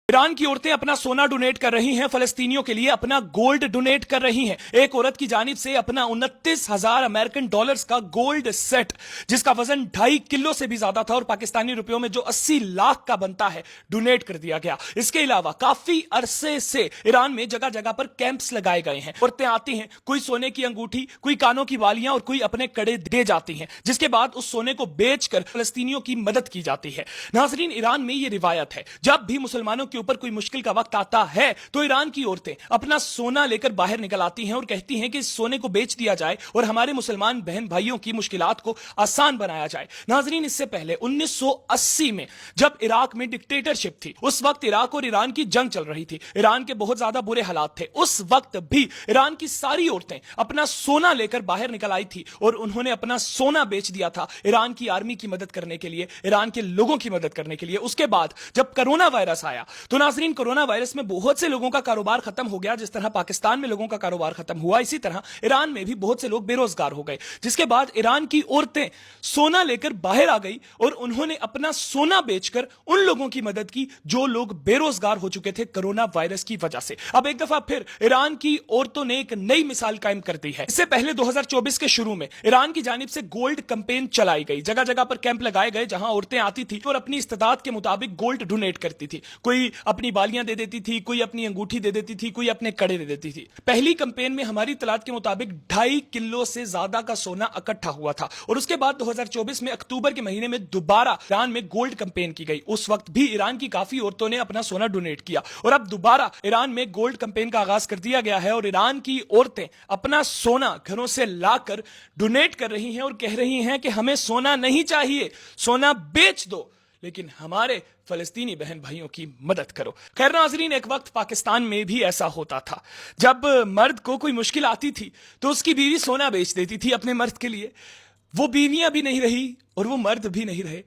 Iran की औरतें अपना सोना डोनेट कर रही हैं, फलस्तीनियों के लिए अपना गोल्ड डोनेट कर रही हैं। एक औरत की जानिब से अपना 29,000 अमेरिकन डॉलर्स का गोल्ड सेट, जिसका वजन 2.5 किलो से भी ज्यादा था और पाकिस्तानी रुपयों में जो 80 लाख का बनता है, डोनेट कर दिया गया। इसके अलावा काफी अरसे से ईरान में जगह जगह पर कैंप्स लगाए गए हैं। औरतें आती हैं, कोई सोने की अंगूठी, कोई कानों की बालियां और कोई अपने कड़े दे जाती हैं, जिसके बाद उस सोने को बेचकर फलस्तीनियों की मदद की जाती है। नाजरीन, ईरान में यह रिवायत है, जब भी मुसलमानों के ऊपर कोई मुश्किल का वक्त आता है तो ईरान की औरतें अपना सोना लेकर बाहर निकल आती हैं और कहती हैं कि इस सोने को बेच दिया जाए और हमारे मुसलमान बहन भाइयों की मुश्किलात को आसान बनाया जाए। नाजरीन, इससे पहले 1980 में जब इराक में डिक्टेटरशिप थी, उस वक्त इराक और ईरान की जंग चल रही थी। ईरान के बहुत ज्यादा बुरे हालात थे। उस वक्त भी ईरान की सारी औरतें अपना सोना लेकर बाहर निकल आई थी और उन्होंने अपना सोना बेच दिया था ईरान की आर्मी की मदद करने के लिए, ईरान के लोगों की मदद करने के लिए। उसके बाद जब कोरोना वायरस आया तो नाजरीन, कोरोना वायरस में बहुत से लोगों का कारोबार खत्म हो गया। जिस तरह पाकिस्तान में लोगों का कारोबार खत्म हुआ, इसी तरह ईरान में भी बहुत से लोग बेरोजगार हो गए, जिसके बाद ईरान की औरतें सोना लेकर बाहर आ गई और उन्होंने अपना सोना बेचकर उन लोगों की मदद की जो लोग बेरोजगार हो चुके थे कोरोना वायरस की वजह से। अब एक दफा फिर ईरान की औरतों ने एक नई मिसाल कायम कर दी है। इससे पहले 2024 के शुरू में ईरान की जानिब से गोल्ड कैंपेन चलाई गई। जगह जगह पर कैंप लगाए गए जहां औरतें आती थी और अपनी इस्तेदाद के मुताबिक गोल्ड डोनेट करती थी। कोई अपनी बालियां दे देती थी, कोई अपनी अंगूठी दे देती थी, कोई अपने कड़े दे देती थी। पहली कैंपेन में हमारी इत्तलात के मुताबिक 2.5 किलो से ज्यादा का सोना इकट्ठा हुआ था और उसके बाद 2024 में अक्टूबर के महीने में दोबारा ईरान में गोल्ड कैंपेन की गई। उस वक्त भी ईरान की काफी औरतों ने अपना सोना डोनेट किया और अब दोबारा ईरान में गोल्ड कैंपेन का आगाज कर दिया गया है और ईरान की औरतें अपना सोना घरों से लाकर डोनेट कर रही हैं और कह रही हैं कि हमें सोना नहीं चाहिए, सोना बेच दो, लेकिन हमारे फलस्तीनी बहन भाइयों की मदद करो। खैर नाजरीन, एक वक्त पाकिस्तान में भी ऐसा होता था। जब मर्द को कोई मुश्किल आती थी तो उसकी बीवी सोना बेच देती थी अपने मर्द के लिए। वो बीवियां भी नहीं रही और वो मर्द भी नहीं रहे।